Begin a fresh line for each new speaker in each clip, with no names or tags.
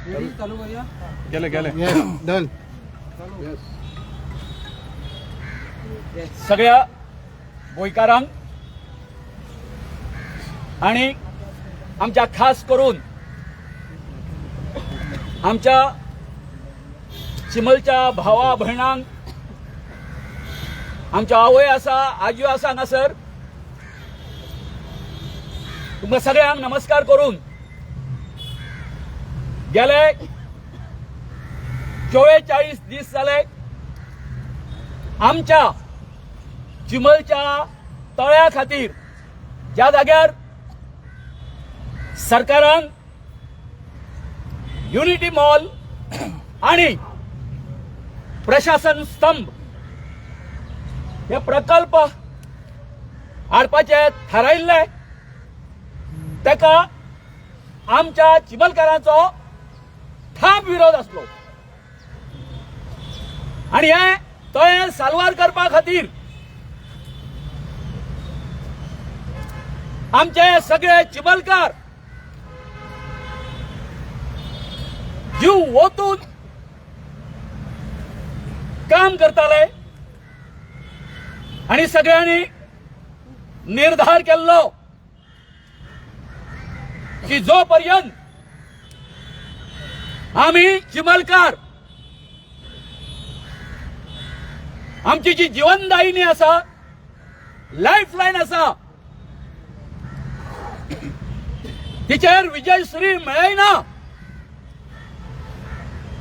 गेले गेले
डन.
सगळ्या गोंयकारांक आणि आमच्या खास करून आमच्या चिमलच्या भावा भयणांक, आमच्या आवय आसा आजयो आसा हांगासर, तुमकां सगळ्यांक नमस्कार करून गेले 44 दीस जाले आमच्या चिमलच्या तळ्या खातीर ज्या जाग्यार सरकारान युनिटी मॉल आणि प्रशासन स्तंभ हे प्रकल्प हाडपाचे थारायिल्ले, ताका आमच्या चिमलकारांचो ठाम विरोध आसलो आणि हे तळें साल्वार करपा खातीर आमचे सगळे चिमलकार जीव ओतून काम करताले आणि सगळ्यांनी निर्धार केल्लो की जो पर्यंत आम्ही चिमलकार आमची जी जीवनदायिनी आसा, लाईफलाईन आसा, तिचेर विजयश्री मेळयना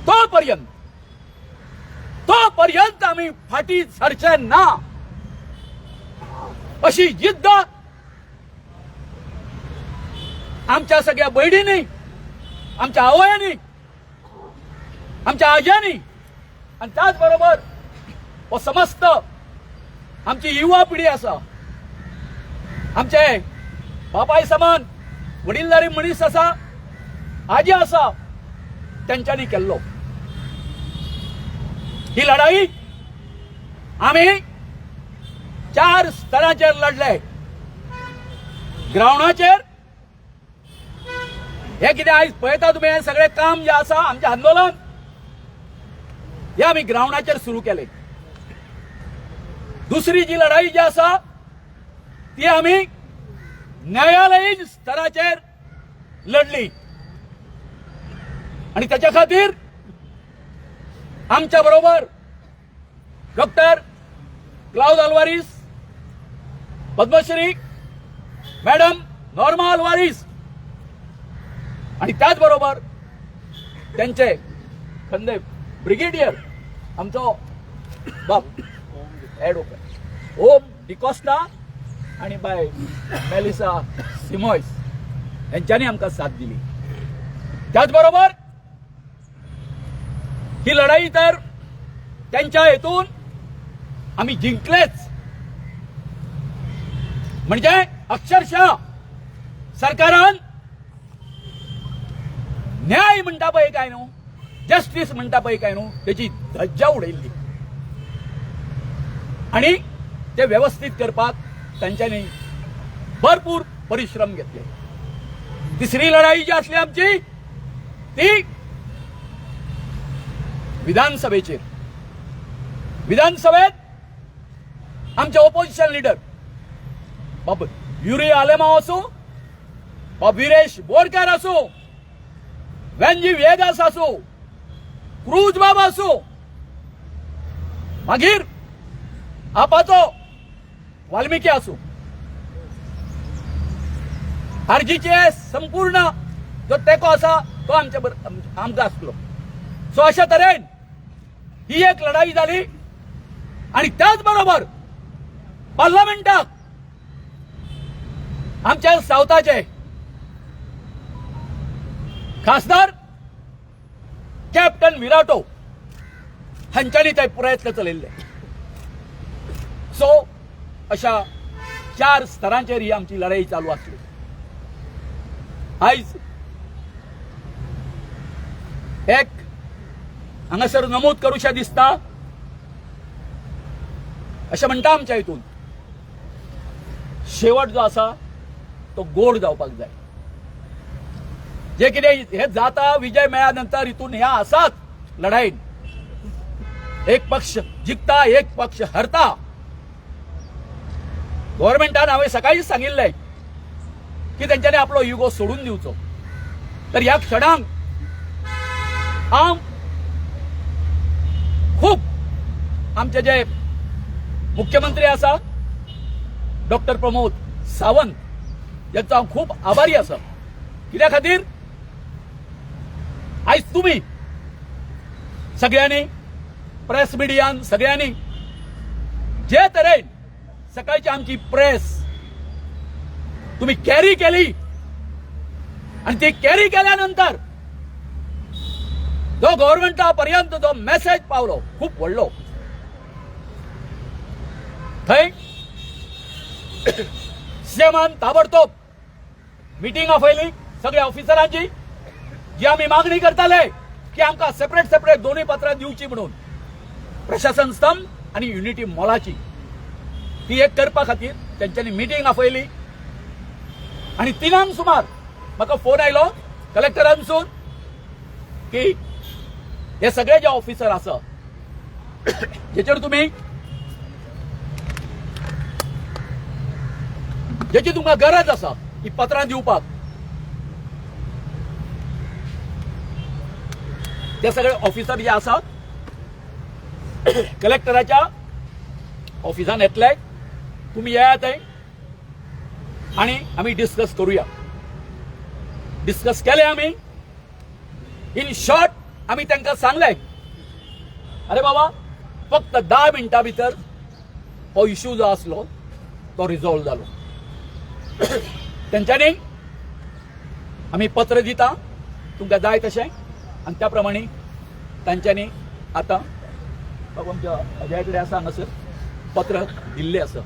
तो पर्यंत आम्ही फाटी सरचे ना अशी जिद्द आमच्या सगळ्या भयणींनी, आमच्या आवयांनी, आमच्या आज्यांनी आणि त्याच बरोबर व समस्त आमची युवा पिढी आसा, आमचे बापाय समान वडीलधारी मनीस आसा, आजी आसा, त्यांच्यानी केल्लो. ही लढाई आम्ही 4 स्तरांचेर लढले. ग्राउंडाचेर हे कितें आयज पळयता तुमी, हे सगळे काम जे आसा आमचे आंदोलन हे आमी ग्राउंडाचेर सुरू केले. दुसरी जी लढाई जी आसा ती आमी न्यायालयीन स्तराचेर लढली आणि त्याच्या खातीर आमच्या बरोबर डॉक्टर क्लाउद अल्वारीस, पद्मश्री मॅडम नॉर्मा अल्वारीस आणि त्याच बरोबर त्यांचे खंदे ब्रिगेडियर आमचो बाप ॲडव्होकेट ओम डिकोस्टा आणि बाय मेलिसा सिमॉयस यांच्यानी आमकां साथ दिली. त्याचबरोबर ही लढाई तर त्यांच्या हेतून आम्ही जिंकलेच, म्हणजे अक्षरशः सरकारान न्याय म्हणटा पळय काय न्हू, जस्टिस म्हणटा पळय काय न्हू, त्याची धज्जा उडयल्ली आणि ते व्यवस्थित करपाक त्यांच्यानी भरपूर परिश्रम घेतले. तिसरी लढाई जी असली आमची ती विधानसभेचेर. विधानसभेत आमचे ऑपोजिशन लीडर बाब युरी आलेमाव असो, बाब विरेश बोरकार असो, वेंजी वेगास असो, क्रूज बाबा असो, मागीर आपाचो वाल्मिकी असो, आरजीचे संपूर्ण जो तेको आसा तो आमकां आसलो. सो अशा तरेन ही एक लढाई झाली आणि त्याच बरोबर पार्लमेंटाक आमच्या सावथाचे खासदार कॅप्टन विराटो हांच्यानी ते प्रयत्न चलयल्ले. सो अशा 4 स्तरांचेर ही आमची लढाई चालू आसली. आयज एक हांगासर नमूद करूशें दिसता, अशें म्हणटा आमच्या हितून शेवट जो आसा तो गोड जावपाक जाय. जे कितें हे जाता विजय मेळ्या नंतर इथून ह्या असाच लढाईन एक पक्ष जिंकता एक पक्ष हरता. गव्हर्नमेंटान हांवें सकाळीच सांगिल्लें की तेंच्यांनी आपलो युगो सोडून दिवचो. तर ह्या क्षणांक हांव खूब आमचे जे मुख्यमंत्री आसा डॉक्टर प्रमोद सावंत यांचो हांव खूब आभारी आसा. कित्या खातीर आयज तुमी सगळ्यांनी प्रेस मिडियान सगळ्यांनी जे तरेन सकाळची आमची प्रेस तुम्ही कॅरी केली आणि ती कॅरी केल्यानंतर जो गव्हर्नमेंटापर्यंत जो मेसेज पावलो खूप व्हडलो. थंय सीएमान ताबडतोब मिटींग आपयली सगळ्या ऑफिसरांची, जी आम्ही मागणी करताले की आमकां सेपरेट सेपरेट दोन्ही पत्रां दिवची म्हणून प्रशासन स्तंभ आणि युनिटी मॉलाची ती एक करपा खातीर तेंच्यांनी मिटींग आपयली. आणि 3 सुमार म्हाका फोन आयलो कलेक्टरांसून की हे सगळे जे ऑफिसर आसा जेचेर तुम्ही जेची तुमकां गरज आसा ही पत्रां दिवपाक ते सगळे ऑफिसर जे आसा कलेक्टराच्या ऑफिसान येतले. तुम्ही येयात आणि आम्ही डिस्कस करूया. डिस्कस केले आम्ही. इन शॉर्ट आम्ही त्यांना सांगले अरे बाबा फक्त 10 मिनटां भितर हो इश्यू जो आसलो तो रिझॉल्व जालो. तेंच्यांनी आम्ही पत्र दिता तुमकां जाय तशें आणि त्या प्रमाणे तांच्यांनी आतां आमच्या हाज्या कडेन आसा हांगासर पत्र दिल्लें आसा.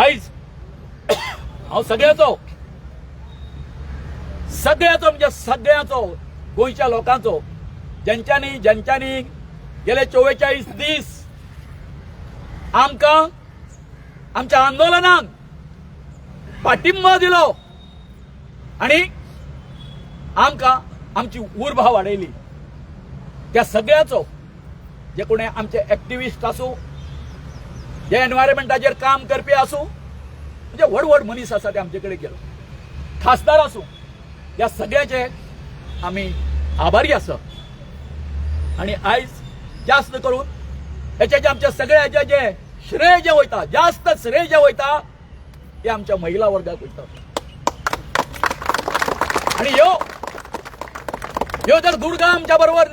आयज हांव सगळ्याचो म्हणजे सगळ्याचो गोंयच्या लोकांचो ज्यांच्यांनी गेले 44 दीस आमकां आमच्या आंदोलनाक पाठिंबा दिलो आणि आमकां आमची उर्बा वाडयली त्या सगळ्याचो जे कोणी आमचे एक्टिविस्ट आसूं जे एनवायरमेंटाचेर काम करपी आसूं म्हणजे व्हड मनीस आसा ते आमचे कडेन गेलो खासदार आसूं या सगळ्याचे आमी आभारी आसा. आणि आयज जास्त करून हेचे जे आमच्या सगळ्याचे जे श्रेय जे वयता जास्त श्रेय जे वयता ते आमच्या महिला वर्गाक वयता. आणि ह्यो जर दुर्गा आमच्या बरोबर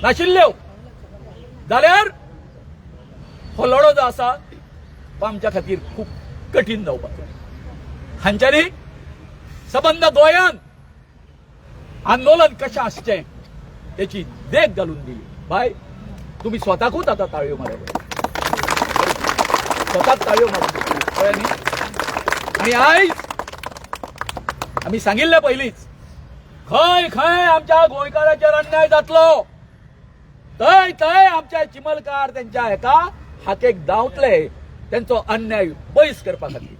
नाशिल्ल्यो जाल्यार हो लढो जो आसा तो आमच्या खातीर खूप कठीण जावपाचो. हांच्यांनी सबंद गोंयांत आंदोलन कशें आसचें तेची देख घालून दिली. बाय तुम्ही स्वताकूच आता ताळयो मारप स्वताक ताळयो मारप आणि आयज आम्ही सांगिल्लें पयलींच खंय खंय आमच्या गोंयकारांचेर अन्याय जातलो थंय आमच्या चिमलकार त्यांच्या हेका हाकेक धांवतले त्यांचो अन्याय पयस करपा खातीर.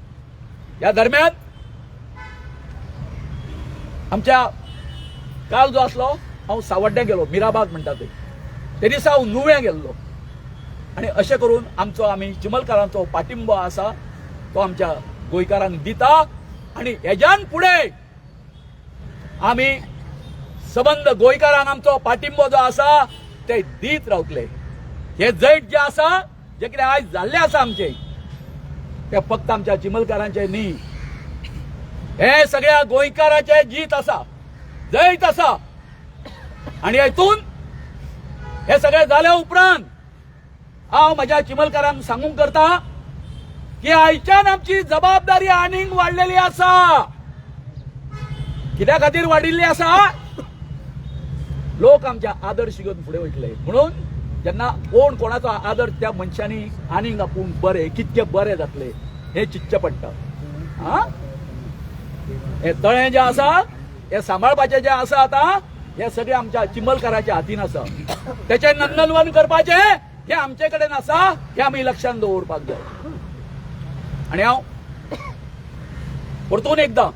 ह्या दरम्यान आमच्या काल जो आसलो हांव सावड्ड्यां गेलो मिराबाग म्हणटा ते दिसा हांव नुव्या गेल्लो आणि अशें करून आमचो आमी चिमलकारांचो पाठिंबो आसा तो आमच्या गोंयकारांक दिता आणि हेज्यान फुडें आमी सबंद गोंयकारांक आमचो पाठिंबो जो आसा ते दीत रावतले. हे जैत जे आसा जे कितें आयज जाल्ले आसा आमचे ते फक्त आमच्या चिमलकारांचे न्ही हे सगळ्या गोंयकारांचे जीत आसा जैत आसा. आणि हेतून हे सगळे जाल्या उपरांत हांव म्हज्या चिमलकारांक सांगूंक करता की आयच्यान आमची जबाबदारी आनीक वाडलेली आसा. कित्या खातीर वाडिल्ली आसा लोक आमच्या आदर्श घेवन फुडें वयतले म्हणून जेन्ना कोण कोणाचो आदर त्या मनशांनी आनीक आपूण बरें कितके बरें जातले हे चिंतचें पडटा. हे तळें जें आसा हे सांबाळपाचें जें आसा आतां हे सगळें आमच्या चिमलकाराच्या हातीन आसा. तेचे नंदनवन करपाचें हे आमचे कडेन आसा हे आमी लक्षांत दवरपाक जाय. आणि हांव परतून एकदां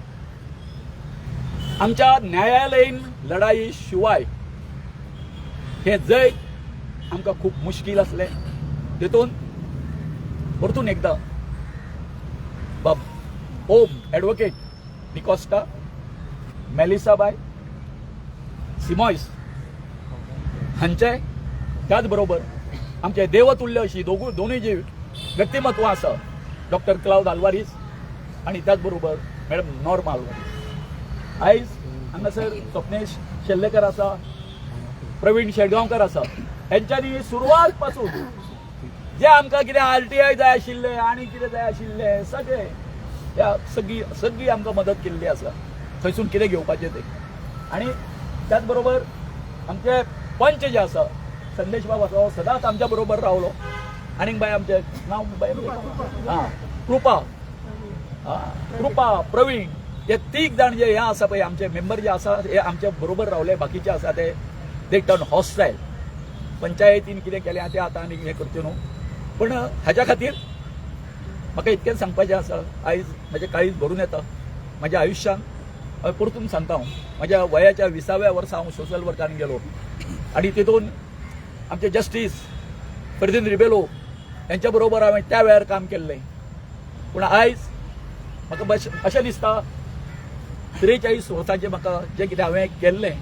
आमच्या न्यायालयीन लढाई शिवाय हे जग आमकां खूप मुश्कील असले. तेतून परतून एकदा ओम ॲडव्होकेट डिकॉस्टा, मेलिसाबाई, सिमॉयस हांचे त्याच बरोबर आमचे देवतुल्य अशी दोनूय जी व्यक्तिमत्व आसा, डॉक्टर क्लाउद आल्वारीस आणि त्याच बरोबर मॅडम नॉर्मा आल्वारीस. आयज हांगासर स्वप्नेश शेल्लेकर आसा, प्रवीण शेडगांवकर आसा. हेंच्यांनी सुरवात पासून जे आमकां कितें RTI जाय आशिल्ले आनी कितें जाय आशिल्ले सगळे त्या सगळी आमकां मदत केल्ली आसा, थंयसून कितें घेवपाचें तें. आनी त्याच बरोबर आमचे पंच जे आसा संदेश बाब आसा, हो सदांच आमच्या बरोबर रावलो. आनीक बाय आमचे नांव बाय कृपा, प्रवीण, हे 3 जाण जे हे आसा पळय आमचे मेंबर जे आसा हे आमच्या बरोबर रावले. बाकीचे आसा ते टर्न हॉस्टायल. पंचायतीन कितें केलें तें आतां आनीक हें करचें न्हू. पण हाच्या खातीर म्हाका इतकेंच सांगपाचें आसा, आयज म्हजें काळीज भरून येता. म्हज्या आयुश्यांत परतून सांगता हांव, म्हज्या वयाच्या 20व्या वर्सा हांव सोशल वर्कान गेलो आनी तितून आमचे जस्टीस फर्दिन रिबेलो यांच्या बरोबर हांवें त्या वेळार काम केल्लें. पूण आयज म्हाका अशें दिसता 43 वर्सांचें म्हाका जें कितें हांवें केल्लें,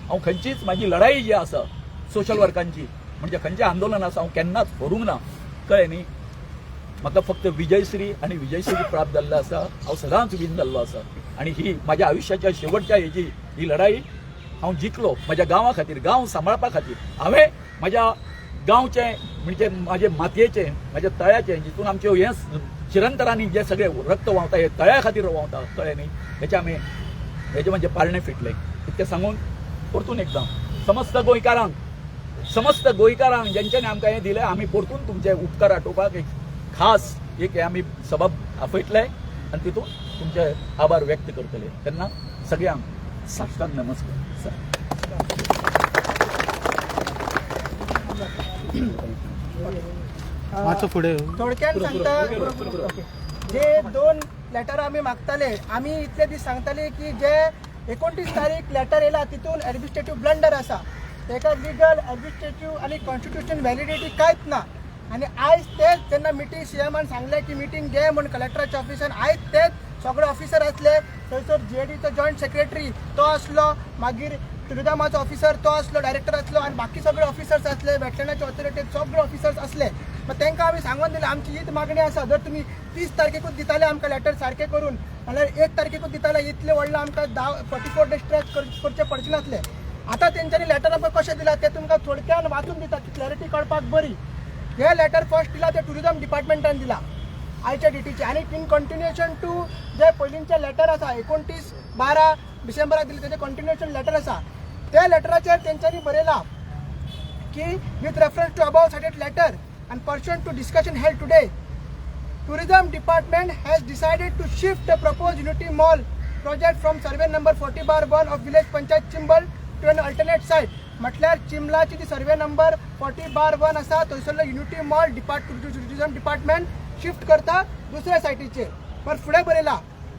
हांव खंयचीच म्हाजी लढाई जी आसा सोशल वर्कांची म्हणजे खंयचें आंदोलन आसा हांव केन्नाच व्हरूंक ना, कळ्ळें न्ही. म्हाका फक्त विजयश्री आनी विजयश्री प्राप्त जाल्लो आसा. हांव सदांच विन जाल्लो आसा आनी ही म्हाज्या आयुश्याच्या शेवटच्या ही लढाई हांव जिखलो म्हज्या गांवा खातीर, गांव सांबाळपा खातीर. हांवें म्हाज्या गांवचें म्हणजे म्हाजे मातयेचें, म्हाज्या तळ्याचें, जितून आमचे हे चिरंतरांनी जे सगळे रक्त व्हांवता हे तळ्या खातीर व्हांवता, कळ्ळें न्ही. हेचे म्हणजे पाळणें फिटलें. इतकें सांगून परतून एकदां समस्त गोंयकारांक जेंच्यांनी आमकां हें दिलें, आमी परतून तुमचे उपकार आटोवपाक एक खास एक आमी सबब आपयतले आनी तितून तुमचे आभार व्यक्त करतले. तेन्ना सगळ्यांक साश्टांग नमस्कार.
थोडक्यात सांगता, जे 2 लेटर आमी मागताले, आमी इतले दीस सांगताले की जे 29 तारीख लेटर येयला तितून एडमिनिस्ट्रेटिव्ह ब्लंडर आसा, तेका लिगल, एडमिनिस्ट्रेटिव्ह आनी कॉन्स्टिट्युशन व्हॅलिडिटी कांयच ना. आनी आयज तेच जेन्ना मिटींग सीएमान सांगलें की मिटींग घे म्हणून कलेक्टराच्या ऑफिसान, आयज तेच सगळे ऑफिसर आसले. थंयसर JDचो जॉयंट सेक्रेटरी तो आसलो, मागीर टुरिझमाचो ऑफिसर तो आसलो, डायरेक्टर आसलो आनी बाकी सगळे ऑफिसर्स आसले, वेटलँडाचे ऑथॉरिटी सगळे ऑफिसर्स आसले. मग तांकां आमी सांगून दिलें आमची हीच मागणी आसा, जर तुमी 30 तारखेकूच दिताले आमकां लेटर सारकें करून, नाल्यार 1 तारखेकूच दिताले इतले व्हडलें आमकां 44 डेज स्ट्रेच करचे पडचे नासले. आतां तेंच्यांनी लेटर आमकां कशें दिलां तें तुमकां थोडक्यान वाचून दिता, क्लॅरिटी कळपाक बरी. हे लेटर फर्स्ट दिला ते टुरिझम डिपार्टमेंटान दिला आयच्या डेटीचे, आनी इन कंटिन्युएशन टू जे पयलींचे लेटर आसा 29/12 डिसेंबराक दिले तेजे कंटिन्युएशन लेटर आसा. त्या लेटराचेर तेंच्यांनी बरयला की with reference to above stated letter and pursuant to discussion held today, tourism department has decided to shift the proposed Unity Mall project from survey number 40/1 of village panchayat Chimbal to an alternate site. म्हटल्यार चिंबलाची जी सर्वे number 40/1 आसा थंयसरलो Unity Mall tourism department shift करता दुसऱ्या सायटीचेर. पर फुडें बरयला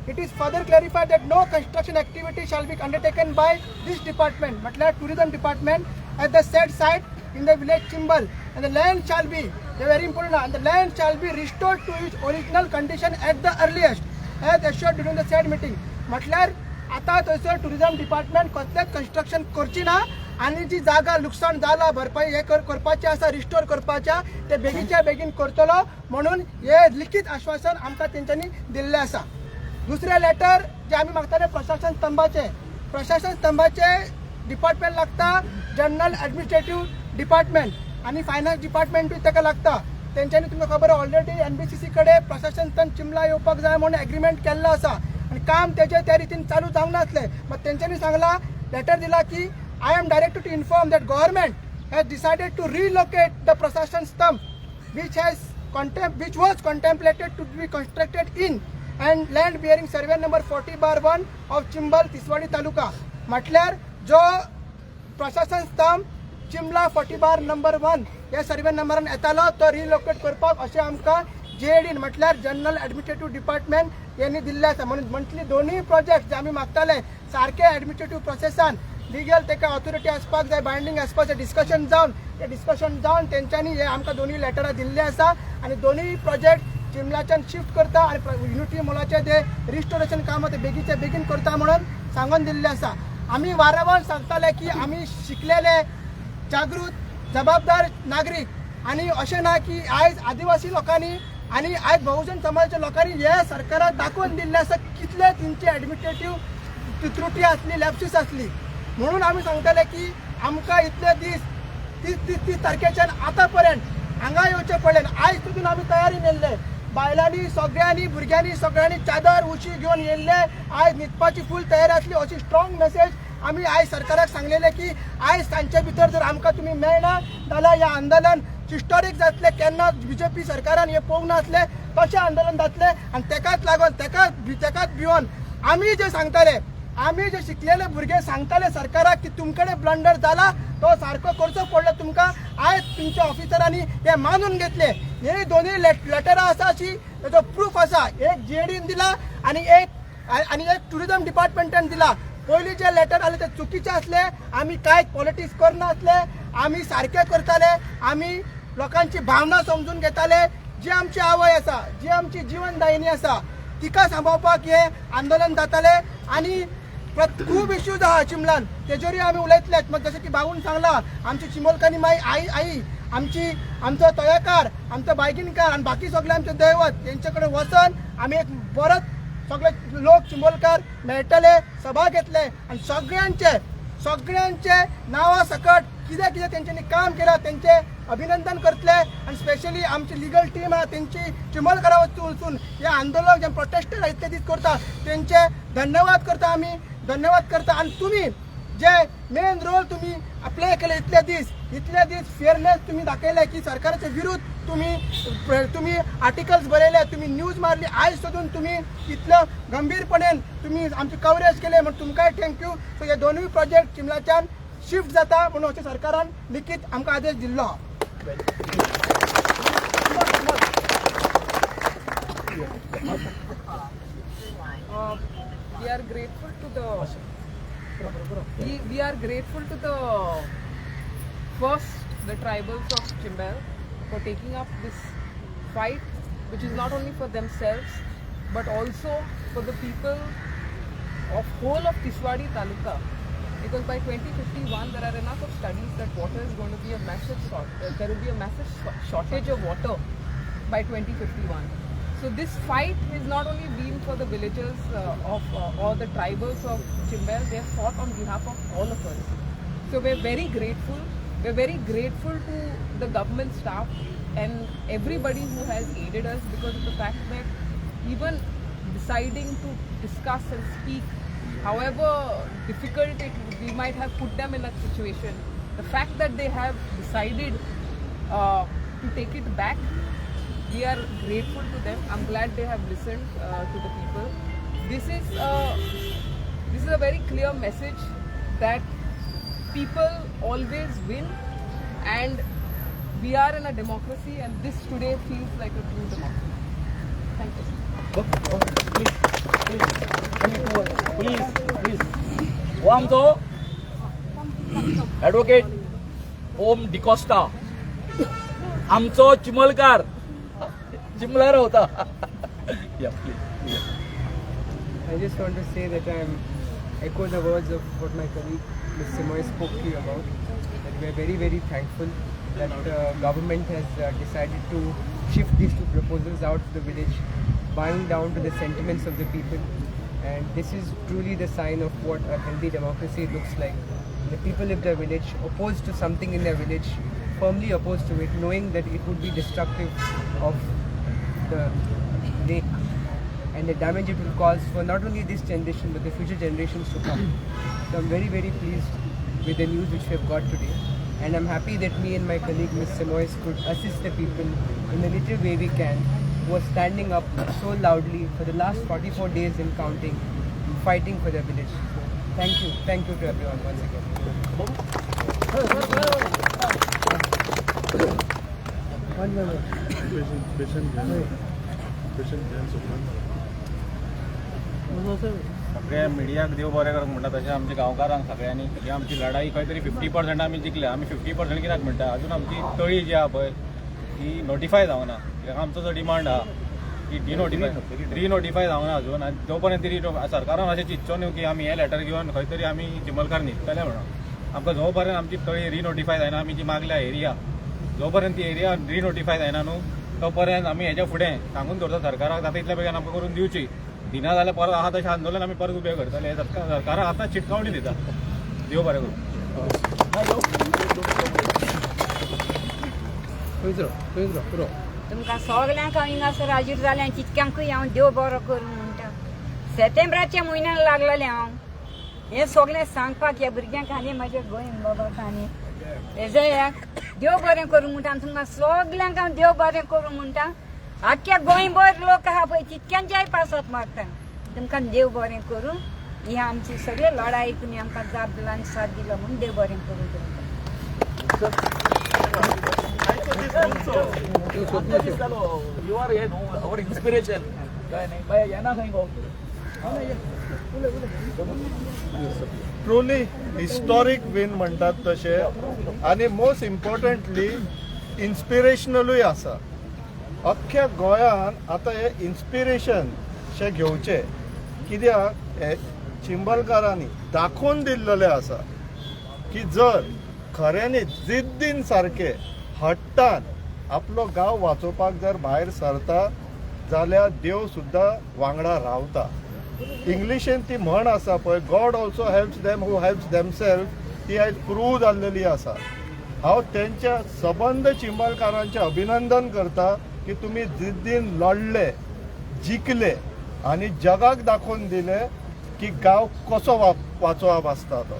it is further clarified that no construction activity shall be undertaken by this department, म्हटल्यार tourism department at the said site in the village Chimbal, and the land shall be, very important, and the land shall be restored to its original condition at the earliest as assured during the said meeting. म्हटल्यार आता थंयसर tourism department कसलेंच construction करची ना आनी जी जागा लुकसाण जाला भरपाई हे करपाचें आसा, रिस्टोर करपाच्या ते बेगीच्या बेगीन करतलो म्हणून हे लिखीत आश्वासन आमकां तेंच्यांनी दिल्लें आसा. दुसरें लेटर जे आमी मागताले प्रशासन स्तंभाचे डिपार्टमेंट लागता जनरल एडमिनिस्ट्रेटिव्ह डिपार्टमेंट आणि फायनान्स डिपार्टमेंटूय ताका लागता. तेंच्यांनी तुमकां खबर ऑलरेडी NBCC कडेन प्रशासन स्तंभ चिंबला येवपाक जाय म्हणून एग्रीमेंट केल्लो आसा आनी काम तेजे त्या रितीन चालू जावंक नासलें. मग तेंच्यांनी सांगला लेटर दिला की I am directed to inform that government has decided to relocate the प्रशासन स्तंभ which was contemplated to be constructed in and land bearing survey number 40/1 of Chimbal Tiswadi तालुका. म्हटल्यार जो प्रशासन स्तंभ चिंबला 40/1 या सर्वे नंबरान येतालो तो रिलोकेट करपाक अशें आमकां JD म्हटल्यार जनरल एडमिनिस्ट्रेटिव्ह डिपार्टमेंट यांनी दिल्ले आसा म्हणून मंथली दोन्ही प्रोजेक्ट जे आमी मागताले सारखे ॲडमिनिस्ट्रेटिव्ह प्रोसेसान लिगल तेका ऑथॉरिटी आसपाक जाय बायंडींग आसपाचें डिस्कशन जावन तेंच्यांनी हे आमकां दोन्ही लेटरां दिल्ली आसा आनी दोन्ही प्रोजेक्ट चिमलाच्यान शिफ्ट करता आनी युनिटी मॉलाचे जे रिस्टोरेशन काम ते बेगीचे बेगीन करता म्हणून सांगून दिल्ले आसा. आमी वारंवार सांगताले की आमी शिकलेले जागृत जबाबदार नागरीक आणि अशें ना की आयज आदिवासी लोकांनी आणि आयज बहुजन समाजाच्या लोकांनी हे सरकाराक दाखोवन दिल्ले आसा कितले तेंची ॲडमिनिस्ट्रेटिव्ह त्रुटी आसली लॅप्सीस आसली म्हणून आमी सांगताले की आमकां इतले दीस 30 तारखेच्यान आतां पर्यंत हांगा येवचें पडलें. आयज तितून आमी तयारी नेल्ले बायलांनी सगळ्यांनी भुरग्यांनी सगळ्यांनी चादर उशी घेवन येयल्ले आयज न्हिदपाची फूल तयारी आसली अशी स्ट्रॉंग मेसेज आमी आयज सरकाराक सांगलेले की आयज सांजचे भितर जर आमकां तुमी मेळना जाल्यार हे आंदोलन हिस्टॉरीक जातले केन्ना बीजेपी सरकारान हे पळोवंक नासले तशें आंदोलन जातले आनी तेकाच लागून तेकाच भिवून आमी जे सांगताले आमी जे शिकलेले भुरगे सांगताले सरकाराक की तुमकडे ब्लंडर जाला तो सारको करचो पडलो तुमकां आयज तुमच्या ऑफिसरांनी हे मानून घेतले. हे दोन्ही लेटरां आसा अशी तेजो प्रूफ आसा एक जेडीन दिला आणि एक टुरिझम डिपार्टमेंटान दिला. पयलीं जे लेटर आले ते चुकीचे असले आमी कांयच पॉलिटिक्स करनासले आमी सारखे करताले आमी लोकांची भावना समजून घेताले जी आमची आवय आसा जी आमची जीवनदायिनी आसा तिका सांबाळपाक हे आंदोलन जाताले आणि खूप इश्यूज आहा चिमलान तेजेरूय आमी उलयतलेच मग जशें की बागून सांगला आमची चिमोलकानी माई आई आमचो तळेकार आमचो बायगिनकार आणि बाकी सगळे आमचे दैवत तेंचे कडेन वचून आमी एक परत सगळे लोक चिमोलकार मेळटले सभा घेतले आणि सगळ्यांचे नांवा सकट कितें तेंच्यांनी काम केलां तेंचे अभिनंदन करतले आणि स्पेशली आमची लिगल टीम आहा तेंची चिमोलकारा वचून हे आंदोलक जे प्रोटेस्टर इतले दीस करता तेंचे धन्यवाद करता आणि तुम्ही जे मेन रोल तुम्ही प्ले केले इतले दीस फेअरनेस तुम्ही दाखयले की सरकारच्या विरुद्ध तुम्ही आर्टिकल्स बरयले तुम्ही न्यूज मारली आयज सोडून तुम्ही इतलं गंभीरपणेन तुम्ही आमची कव्हरेज केले म्हणून तुमकांय थँक्यू. सो हे दोनूय प्रोजेक्ट चिमलाच्यान शिफ्ट जाता म्हणून अशें सरकारान लिखीत आमकां आदेश दिल्लो आहा.
We are grateful to the tribals of Chimbel for taking up this fight, which is not only for themselves but also for the people of whole of Tishwadi Taluka. Because by 2051 there are enough of studies that water is going to be a massive there will be a massive shortage of water by 2051. So this fight has not only been for the villagers or the tribals of Chimbel, they have fought on behalf of all of us. So we're very grateful. We're very grateful to the government staff and everybody who has aided us because of the fact that even deciding to discuss and speak, however difficult we might have put them in that situation, the fact that they have decided to take it back, we are grateful to them. I'm glad they have listened to the people. This is a very clear message that people always win and we are in a democracy and this today feels like a true democracy. Thank you.
Please. हो आमचो advocate ओम डिकोस्टा आमचो चिमलकार चिमलार होता.
I just want to say that I echo the words of what my colleague Ms. Simoy spoke to you about. That we are very, very thankful that government has decided to shift these two proposals out of the village, bowing down to the sentiments of the people. And this is truly the sign of what a healthy democracy looks like. The people of the village opposed to something in their village, firmly opposed to it, knowing that it would be destructive of the lake and the damage it will cause for not only this generation but the future generations to come. So I'm very, very pleased with the news which we have got today, and I'm happy that me and my colleague Ms. Simoy could assist the people in the little way we can, who are standing up so loudly for the last 44 days and counting, fighting for their village. Thank you to everyone once again.
Patient hands of सगळे मिडियाक देव बरें करूंक म्हणटा तशें आमच्या गांवकारांक सगळ्यांनी ही आमची लढाई खंय तरी 50% आमी जिखल्या. आमी 50% कित्याक म्हणटा अजून आमची तळी जी आहा पळय ती नोटिफाय जावना. कित्याक आमचो जो डिमांड आहा की रिनोटिफाय जावना अजून. आनी जो पर्यंत सरकारान अशें चिंतचो न्हू की आमी हें लेटर घेवन खंय तरी आमी चिमलकार न्हिदतले म्हणून. आमकां जो पर्यंत आमची तळी रिनोटिफाय जायना, आमी जी मागल्या एरिया जो पर्यंत ती एरिया रिनोटिफाय जायना न्हू तो पर्यंत आमी हेच्या फुडें सांगून दवरता सरकाराक जाता इतल्या बेगीन आमकां करून दिवची. दिना जाल्यार परत आहा तशें आंदोलन आमी परत उबें करतले. सरकाराक आतां चिटकावणी दिता. देव बरें करूं.
तुमकां सगल्यांक हांगासर हाजीर जालें तितक्यांकूय हांव देव बरो करूं म्हणटा. सप्टेंबराच्या म्हयन्यान लागलेलें हांव हें सगळें सांगपाक ह्या भुरग्यांक आनी म्हाज्या गोंयन बाबाक आनी हेजे देव बरें करूं म्हणटा. आनी तुमकां सगल्यांक हांव देव बरें करूं म्हणटा. आख्या गोंयभर लोक आहा पळय तितक्यांच्याय पासत मारता. तुमकां देव बरें करूं. ही आमची सगळे लढाई तुमी आमकां जाप दिला आनी साथ दिलो म्हणून देव बरें करूं तुमकां.
यू आर हे न्हू अवर इन्स्पिरेशन काय नाही बाय येना खंय गो.
ट्रुली हिस्टॉरीक विन म्हणटात तशे आनी मोस्ट इम्पॉर्टंटली इन्स्पिरेशनलूय आसा. अख्ख्या गोंयान आतां हे इन्स्पिरेशन शे घेवचे कित्याक हे चिंबलकारांनी दाखोवन दिल्लेले आसा की जर खऱ्यांनी जिद्दीन सारके हट्टान आपलो गांव वाचोवपाक जर भायर सरता जाल्यार देव सुद्दां वांगडा रावता. इंग्लिशीन ती म्हण आसा पळय गॉड ऑल्सो हेल्प्स देम हू हेल्प्स देमसेल्फ ती आयज प्रूव जाल्लेली आसा. हांव तेंच्या सबंद चिंबलकारांचें अभिनंदन करता की तुमी जिद्दीन लढले, जिखले आनी जगाक दाखोवन दिले की गांव कसो वाचोवप आसता तो.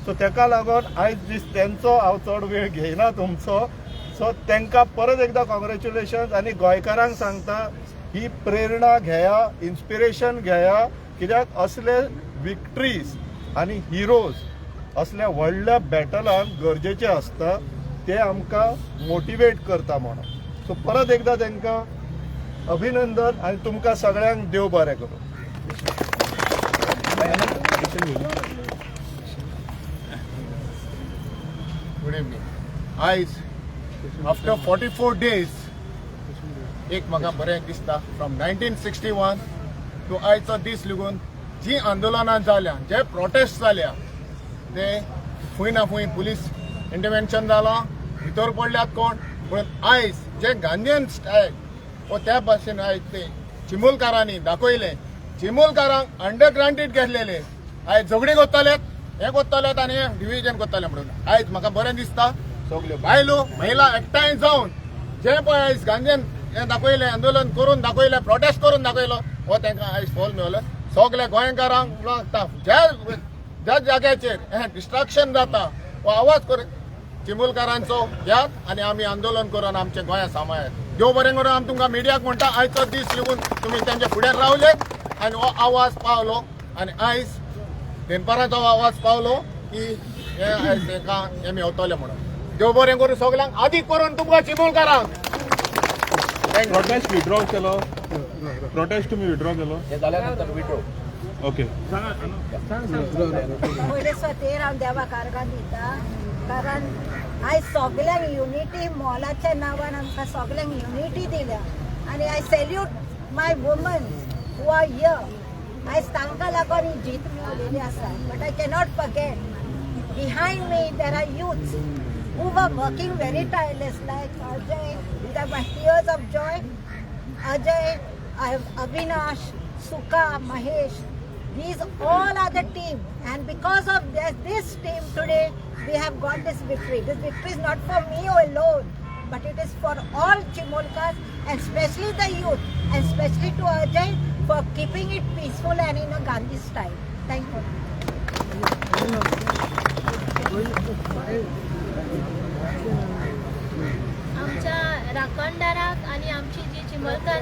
सो तेका लागून आयज दीस तेंचो हांव चड वेळ घेयना तुमचो. सो तेंकां परत एकदां कॉंग्रेच्युलेशन्स. आनी गोंयकारांक सांगता ही प्रेरणा घेया, इन्स्पिरेशन घेया. कित्याक असले विक्ट्रीज आनी हिरोज असल्या व्हडल्या बॅटलान गरजेचे आसता. ते आमकां मोटिवेट करता म्हणून. सो परत एकदां तांकां अभिनंदन आनी तुमकां सगळ्यांक देव बरें करूं.
Good evening. आयज आफ्टर 44 days एक म्हाका बरें दिसता फ्रॉम 1961 टू आयचो दीस लेगून जी आंदोलनां जाल्या, जे प्रोटेस्ट जाल्या ते खूंय ना खूंय पुलीस इंटरवेन्शन जालां, भितर पडल्यात कोण. पूण आयज जे गांधीयन स्टायल वो त्या भाशेन आयज ते चिमूलकारांनी दाखयले. चिमूलकारांक अंडरग्रांटेड घेतलेले आयज झगडी कोत्तालेत, हे कोत्तालेत आनी हे डिव्हिजन कोत्ताले म्हणून. आयज म्हाका बरें दिसता सगल्यो बायलो महिला एकठांय जावन जे पळय आयज गांधीयन हें दाखयलें, आंदोलन करून दाखयलें, प्रोटेस्ट करून दाखयलो, हो तांकां आयज फळ मेळलो. सगल्या गोंयकारांक लागता ज्या जाग्याचेर हें डिस्ट्रक्शन जाता हो आवाज कर चिमूलकारांचो घेयात आनी आमी आंदोलन करून आमच्या गोंया सांबाळयात. देव बरें करून आमी तुमकां मिडियाक म्हणटा आयचो दीस लेगून तुमी तेंच्या फुड्यान रावले आनी हो आवाज पावलो. आनी आयज दनपाराचो आवाज पावलो की हे आयज तांकां हे मेवतले म्हणून. देव बरें करून सगल्यांक आदीक करून तुमकां चिमूलकारांक
प्रोटेस्ट विड्रॉ केलो. प्रोटेस्ट तुम्ही विड्रॉ केलो.
हे जाल्यानंतर विड्रॉ.
ओके.
पयले स्वतेर हांव देवाक आर्गां दिता कारण आयज सगल्यांक युनिटी मॉलाच्या नांवान आमकां सगल्यांक युनिटी दिल्या आनी I salute my woman who are here. आयज तांकां लागून ही जीत मेळलेली आसा. But I cannot forget behind me there are youths who were working very tireless like Ajay, with my tears of joy, Ajay, Avinash, Sukha, Mahesh, these all are the team and because of this team today we have got this victory. This victory is not for me alone but it is for all Chimolkas and especially the youth and especially to Ajay for keeping it peaceful and in a Gandhi style. Thank you.
आमच्या राखणदाराक आणि आमची जी चिमलकार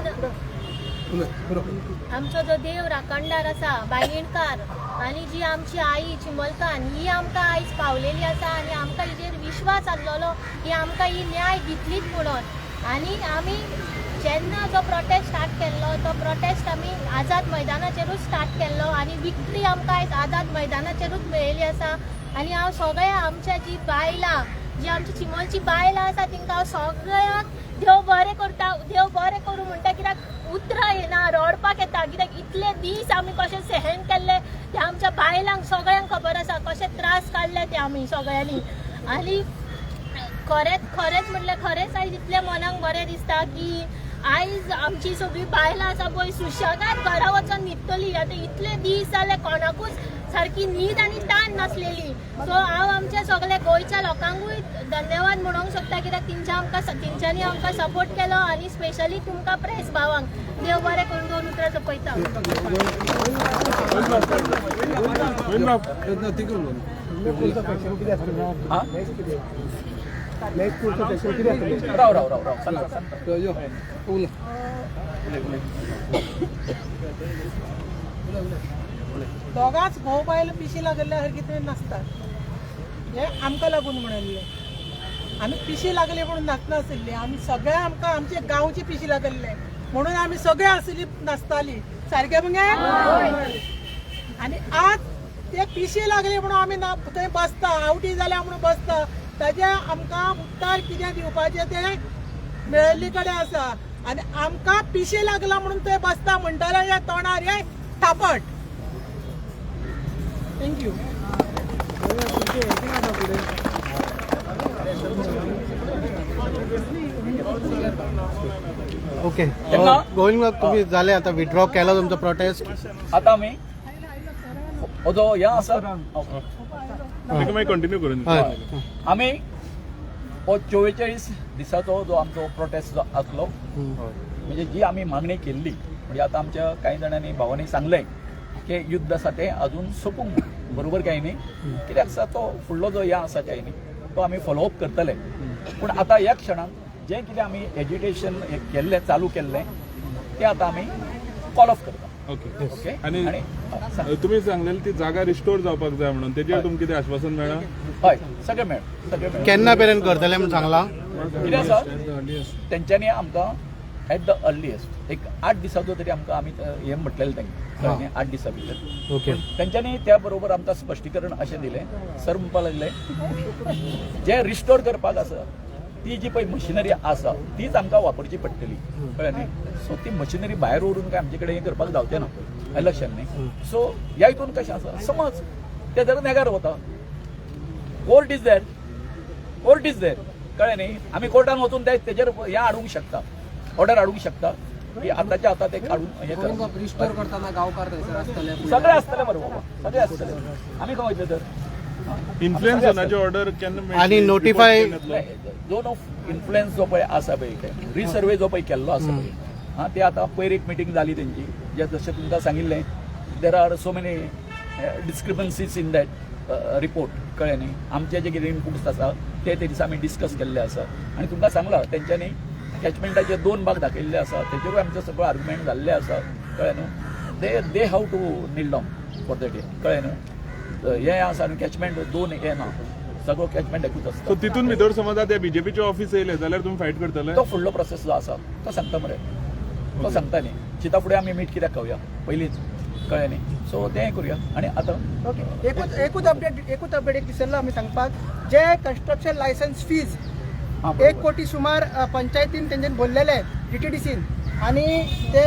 आमचो जो देव राखणदार आसा बायणकार आणि जी आमची आई चिमलकान ही आमकां आयज पावलेली आसा आणि आमकां हेजेर विश्वास आसलेलो की आमकां ही न्याय दितलीच म्हणून. आणि आमी जेन्ना जो प्रोटेस्ट स्टार्ट केल्लो तो प्रोटेस्ट आमी आझाद मैदानाचेरूच स्टार्ट केल्लो आनी विक्ट्री आमकां आयज आझाद मैदानाचेरूच मेळिल्ली आसा आनी हांव सगळ्या आमच्या जी बायलां जी आमची चिमोलची बायलां आसा तांकां हांव सगळ्यांक देव बरें करता देव बरें करूं म्हणटा कित्याक उतरां येना रडपाक येता कित्याक इतले दीस आमी कशे सहन केल्ले ते आमच्या बायलांक सगळ्यांक खबर आसा कशे त्रास काडले ते आमी सगळ्यांनी आनी खरेंच म्हटल्यार खरेंच आयज इतलें मनाक बरें दिसता की आयज आमची सगळीं बायलां आसा पळय सुशेगाद घरा वचून न्हिदतली आतां इतले दीस जाले कोणाकूच सारकी न्हीद आनी ताण नासलेली सो हांव आमच्या सगळ्या गोंयच्या लोकांकूय धन्यवाद म्हणूंक सोदता कित्याक तेंच्यांनी आमकां सपोर्ट केलो आनी स्पेशली तुमकां प्रेस भावांक देव बरें करून दोन उतरां जपयता
राव
दोगांच घोव बायल पिशी लागल्या सारकी थंय नासतात हे आमकां लागून म्हणिल्ले आमी पिशी लागले म्हणून नाचनासले आमी सगळे आमकां आमचे गांवची पिशी लागले म्हणून आमी सगळे आसली नाचताली सारके मगे आनी आज ते पिशी लागले म्हणून आमी थंय बसता आवटी जाल्या म्हणून बसता ताजे आमकां उत्तर कितें दिवपाचें तें मेळिल्ले कडेन आसा आनी आमकां पिशी लागला म्हणून थंय बसता म्हणटाले हे तोंडार हे थापट थँक्यू
ओके गोविंद तुम्ही झाले आता विड्रॉ केला तुमचा प्रोटेस्ट
आता आमी जो हे आसा
कंटिन्यू करून
आमी 44 दिसाचो जो आमचो प्रोटेस्ट आसलो म्हणजे जी आमी मागणी केल्ली म्हणजे आता आमच्या काही जणांनी भावांनी सांगलें की युद्ध आसा तें अजून सोंपूंक बरोबर काय न्ही कित्याक आसा तो फुडलो जो हे आसा काय न्ही तो आमी फॉलोअप करतले पूण आतां ह्या क्षणाक जें कितें आमी एज्युटेशन केल्लें चालू केल्लें तें आतां आमी कॉल ऑफ करता
ओके
ओके
आणि तुम्ही सांगलेली ती जागा रिस्टोर जावपाक जाय म्हणून तेजेर तुमकां कितें आश्वासन मेळ्ळां
हय सगळें मेळ
केन्ना पर्यंत करतले म्हणून सांगला
कितें आसा तेंच्यांनी आमकां एट द अर्लिएस्ट एक 8 दिसाचो तरी आमकां आमी हें म्हटलेलें तेंकां 8 दिसां भितर
ओके
तेंच्यांनी त्या बरोबर आमकां स्पश्टीकरण अशें दिलें सर म्हणपाक लागले जे रिस्टोर करपाक आसा ती जी पळय मशिनरी आसा तीच आमकां वापरची पडटली कळ्ळें न्ही सो ती मशिनरी भायर व्हरून काय आमचे कडेन हें करपाक जावचें ना लक्षात न्ही सो ह्या हितून कशें आसा समज ते जर नेगार वता कोर्ट इज देर कळ्ळें न्ही आमी कोर्टान वचून तेजेर हें हाडूंक शकता ऑर्डर हाडूंक शकता की आतांच्या आतां ते काडून हें करप
रिस्टोर करताना गांवकार थंयसर आसतले
सगळे आसतले मरे बाबा सगळे आसतले आमी खंय वयतले तर
इन्फ्लुएन्स झोनाचे ऑर्डर केन्ना
आणि नोटिफाय
झोन ऑफ इन्फ्लुएन्स जो पळय आसा पळय रिसर्वे जो पळय केल्लो आसा पळय ते आतां पयर एक मिटींग जाली तेंची जे जशें तुमकां सांगिल्लें there are so many discrepancies in that report कळ्ळें न्ही आमचे जे कितें इनपुट्स आसा ते दिसा आमी डिस्कस केल्ले आसा आनी तुमकां सांगलां तेंच्यांनी कॅचमेंटाचे 2 भाग दाखयल्ले आसा तेजेरूय आमचो सगळो आर्ग्युमेंट जाल्ले आसा कळ्ळें न्हू they have to kneel down for that कळ्ळें न्हू हें आसा आनी कॅचमेंट 2 हें ना सगळो कॅचमेंट एकूच आसता
सो तितून भितर समज आतां बीजेपीचे ऑफिस येयले जाल्यार तुम्ही फायट करतले
तो फुडलो प्रोसेस जो आसा तो सांगता मरे तो सांगता न्ही चिता फुडें आमी मीट कित्याक खावया पयलींच कळ्ळें न्ही सो तें करुया आनी आतां
ओके एकूच अपडेट एक विसरलो आमी सांगपाक जे कन्स्ट्रक्शन लायसन्स फीज 1 कोटी सुमार पंचायतीन तेंच्यानी भरलेले DTDCन आणि ते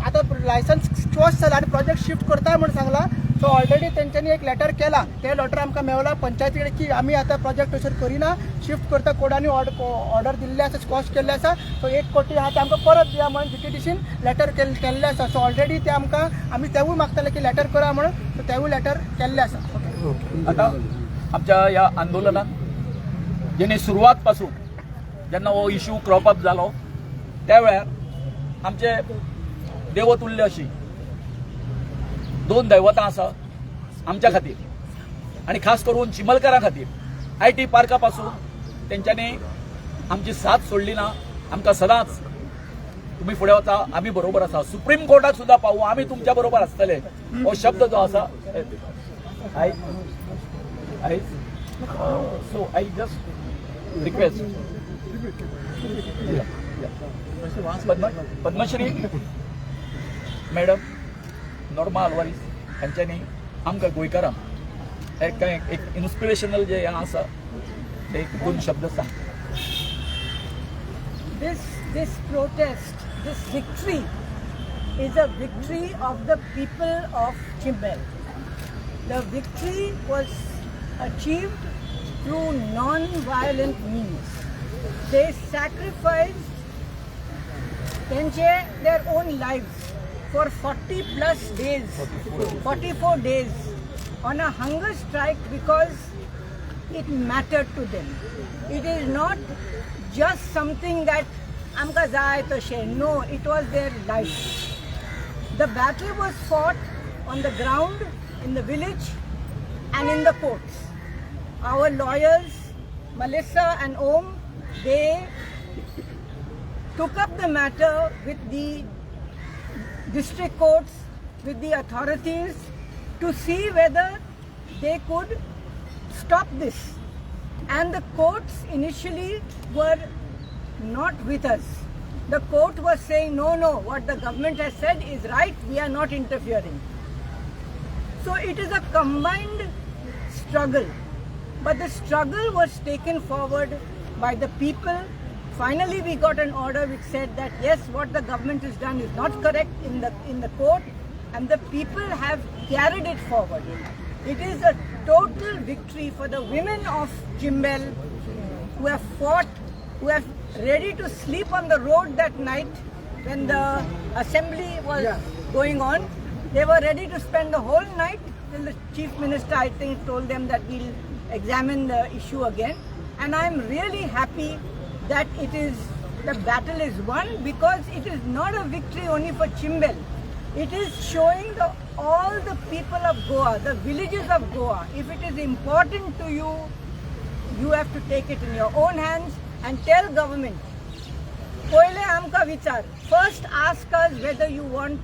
आता लायसन्स क्लोज जाला आणि प्रोजेक्ट शिफ्ट करता म्हणून सांगला सो ऑलरेडी तेंच्यांनी एक लेटर केला ते लेटर आमकां मेवला पंचायती कडेन की आमी आतां प्रोजेक्ट अशें करिना शिफ्ट करता कोर्टानी ऑर्डर दिल्ले आसा स्कॉश केल्ले आसा सो 1 कोटी आहा ते आमकां परत दिया म्हणून DTDCन लेटर केल्ले आसा सो ऑलरेडी ते आमकां आमी तेवूय मागताले की लेटर करा म्हणून सो तेवूय लेटर केल्ले आसा
आता आमच्या ह्या आंदोलनात जेणे सुरवात पासून जेन्ना हो इश्यू क्रॉप अप जालो त्या वेळार आमचे देवतुल्य अशी 2 दैवतां आसा आमच्या खातीर आणि खास करून चिमलकारां खातीर IT पार्का पासून तेंच्यांनी आमची साथ सोडली ना आमकां सदांच तुम्ही फुडें वता आमी बरोबर आसा सुप्रीम कोर्टाक सुद्दां पावू आमी तुमच्या बरोबर आसतले हो शब्द जो आसा so I just request Padmashri madam Norma Alvares हांच्यांनी आमकां गोंयकारांक एक इन्स्पिरेशनल जे हें आसा ते एक 2 शब्द सांग.
This protest, this victory is a victory of the people of Chimbel. The victory was achieved through non-violent means. They sacrificed their own lives for 40 plus days, 44 days on a hunger strike because it mattered to them. It is not just something that amka jay to she. No, it was their life. The battle was fought on the ground, in the village and in the courts. Our lawyers, Melissa and Om, they took up the matter with the district courts, with the authorities to see whether they could stop this. And the courts initially were not with us. The court was saying, no, what the government has said is right, we are not interfering. So it is a combined struggle. But the struggle was taken forward by the people. Finally, we got an order which said that yes, what the government has done is not correct in the court, and the people have carried it forward. It is a total victory for the women of Chimbel who have fought, who have ready to sleep on the road that night when the assembly was going on. They were ready to spend the whole night till the chief minister, I think, told them that we'll examine the issue again. And I'm really happy that the battle is won, because it is not a victory only for Chimbel. It is showing all the people of Goa, the villages of Goa. If it is important to you, you have to take it in your own hands and tell government. Poile amka vichar. First ask us whether we want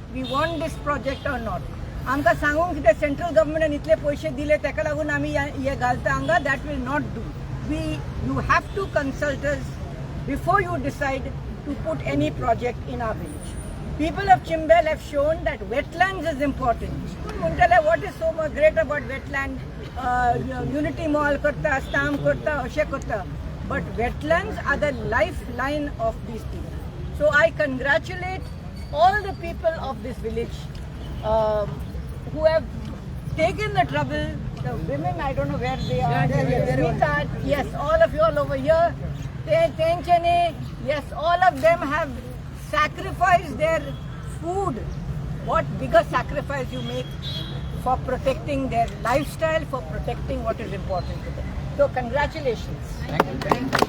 this project or not. Amka sangung ki the central government and itle paise dile teka lagun ami ye galta anga, that will not do. You have to consult us before you decide to put any project in our village. People of Chimbel have shown that wetlands is important. What is so much great about wetland? Unity Mall karta, stamp karta, ashe karta. But wetlands are the lifeline of these people. So I congratulate all the people of this village who have taken the trouble. The women, I don't know where they are. Sweetheart, yes, all of you all over here. Tenchane, yes, all of them have sacrificed their food. What bigger sacrifice you make for protecting their lifestyle, for protecting what is important to them. So congratulations. Thank you.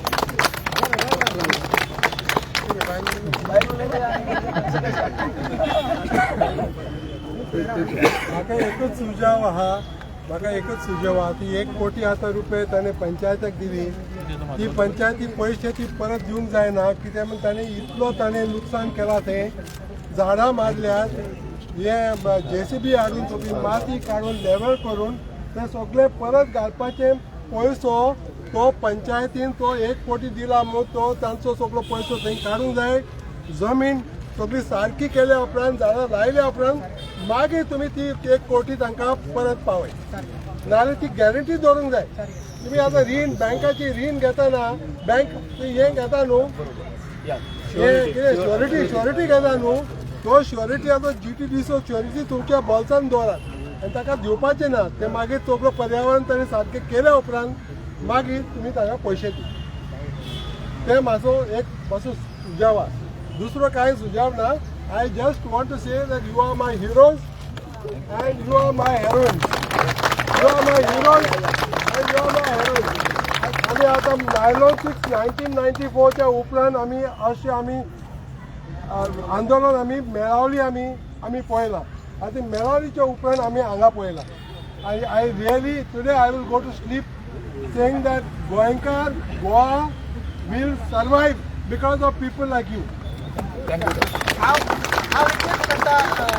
म्हाका एकच सुजाव आहा ती 1 कोटी आता रुपये ताणे पंचायताक दिली. ती पंचायती पैसे ती परत दिवंक जायना, कित्याक ताणे इतलो लुकसाण केला. ते झाडां मारल्यात, हे JCB हाडून सगळी माती काडून लेवल करून ते सगळे परत घालपाचे पैसो तो पंचायतीन तो 1 कोटी दिला म्हणून तो तांचो सगळो पैसो थंय काडूंक जाय. जमीन सगळी सारकी केल्या उपरांत, झाडां लायल्या उपरांत मागीर तुमी ती 1 कोटी तांकां परत पावय. नाल्यार ती गॅरंटी दवरूंक जाय. तुम्ही आता रीण, बँकाची रीण घेताना बँक हे घेता न्हू, श्युरिटी घेता न्हू, तो श्युरिटी आतां GTDCO श्युरिटी तुमच्या बोल्सान दवरात आनी ताका दिवपाचें ना. ते मागीर सगळो पर्यावरण ताणें सारकें केल्या उपरांत मागीर तुमी ताका पयशे दी. ते म्हाजो एक सुजाव आसा. दुसरो कांय सुजाव ना. I just want to say that you are my heroes and you are my heroines. You are my heroes and you are my heroines. आमी आतां 1994च्या उपरांत आमी आंदोलन मेळावली आमी पळयलां. आतां मेळावलीच्या उपरांत आमी हांगा पळयलां. I really today I will go to sleep saying that Goa will survive because of people like you.
Thank you.
हांव रिक्वेस्ट करता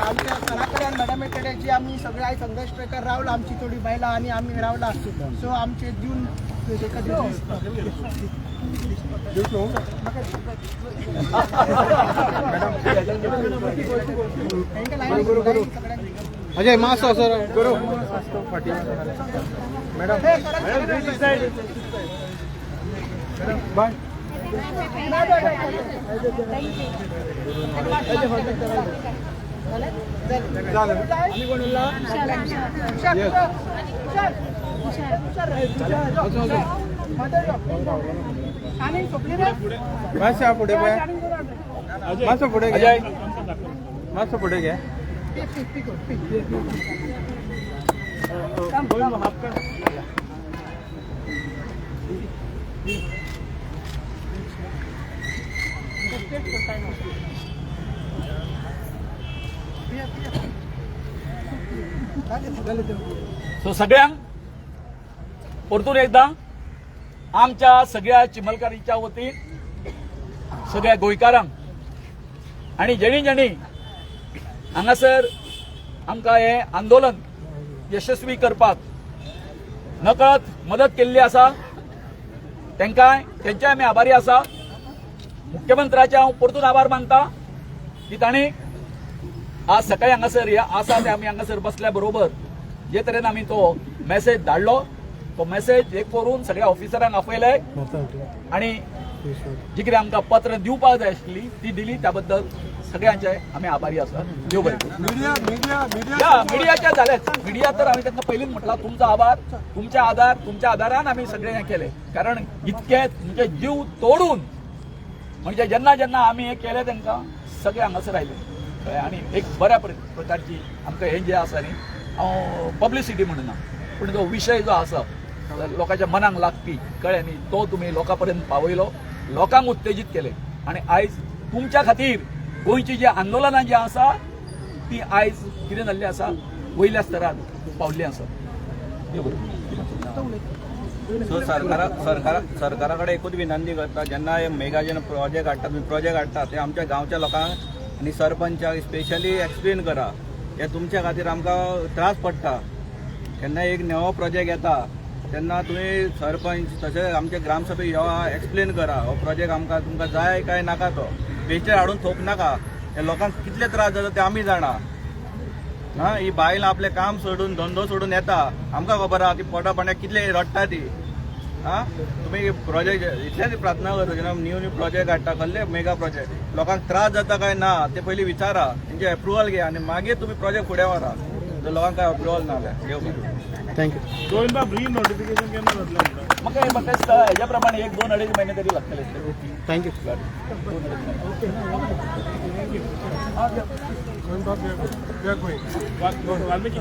आमच्या सरा कडेन मॅडमे कडेन जी आमी सगळे आयज संघर्ष ट्रेकर रावला आमची थोडी बायलां आनी आमी रावला सो आमचे दिवन ताका
अजय मास्टर सर
मातशा पुढे पळय मातसो पुढे घे
अजय
मातसो पुढे घे
सो सगळ्यांक परतून एकदा आमच्या सगळ्या चिमलकारीच्या वतीन सगळ्या गोंयकारांक आणि जेणी जेणी हांगासर आमकां हे आंदोलन यशस्वी करपाक नकळत मदत केल्ली आसा तेंचे आमी आभारी आसा. मुख्यमंत्र्याचे हांव परतून आभार मानता की तांणी आज सकाळी हांगासर आसा ते आमी हांगासर बसल्या बरोबर जे तरेन आमी तो मेसेज धाडलो तो मेसेज एक करून सगळ्या ऑफिसरांक आपयले आणि जी कितें आमकां पत्र दिवपाक जाय आशिल्ली ती दिली त्या बद्दल सगळ्यांचे आमी आभारी आसा. देव बरें करूं. मिडियाचे जालेच मिडिया तर आमी तांकां पयलींच म्हटलां तुमचो आभार तुमच्या आदारान आमी सगळें हें केलें कारण इतके तुमचे जीव तोडून म्हणजे जेन्ना जेन्ना आमी हें केलें तांकां सगळे हांगासर आयले आनी एक बऱ्या प्रकारची आमकां हें जें आसा न्ही हांव पब्लिसिटी म्हणना पूण तो विशय जो आसा लोकांच्या मनाक लागपी कळ्ळें न्ही तो तुमी लोकां पर्यंत पावयलो लोकांक उत्तेजीत केलें आणि आयज तुमच्या खातीर गोंयची जी आंदोलनां जी आसा ती आयज कितें जाल्ली आसा वयल्या स्तरार पावल्ली आसा.
सो सरकारा कडेन एकूच विनंती करता जेन्ना हे मेगाजन प्रोजेक्ट हाडटा ते आमच्या गांवच्या लोकांक आनी सरपंचाक स्पेशली एक्सप्लेन करा हे तुमच्या खातीर आमकां त्रास पडटा केन्ना एक नवो प्रोजेक्ट येता तेन्ना तुमी सरपंच तशेंच आमचे ग्रामसभेक येवा एक्सप्लेन करा हो प्रोजेक्ट आमकां तुमकां जाय काय नाका तो पेचर हाडून थोप नाका हे लोकांक कितले त्रास जाता ते आमी जाणा हां ही बायलां आपलें काम सोडून धंदो सोडून येता आमकां खबर आहा ती पोटा पाण्याक कितले रडटा ती हां तुमी प्रोजेक्ट इतलेच प्रार्थना करता जेन्ना न्यू प्रोजेक्ट हाडटा कसले मेगा प्रोजेक्ट लोकांक त्रास जाता काय ना ते पयलीं विचारा तेंचे अप्रुवल घे आनी मागीर तुमी प्रोजेक्ट फुडें व्हरा जर लोकांक काय अप्रुवल ना जाल्यार देव
थँक्यू.
गोविंदा ब्री नोटिफिकेशन केन्ना जातलें
म्हाका दिसता हेज्या प्रमाणे 1-2-2.5 महिने तरी लागतले.
थँक्यू.
वाल्मिकी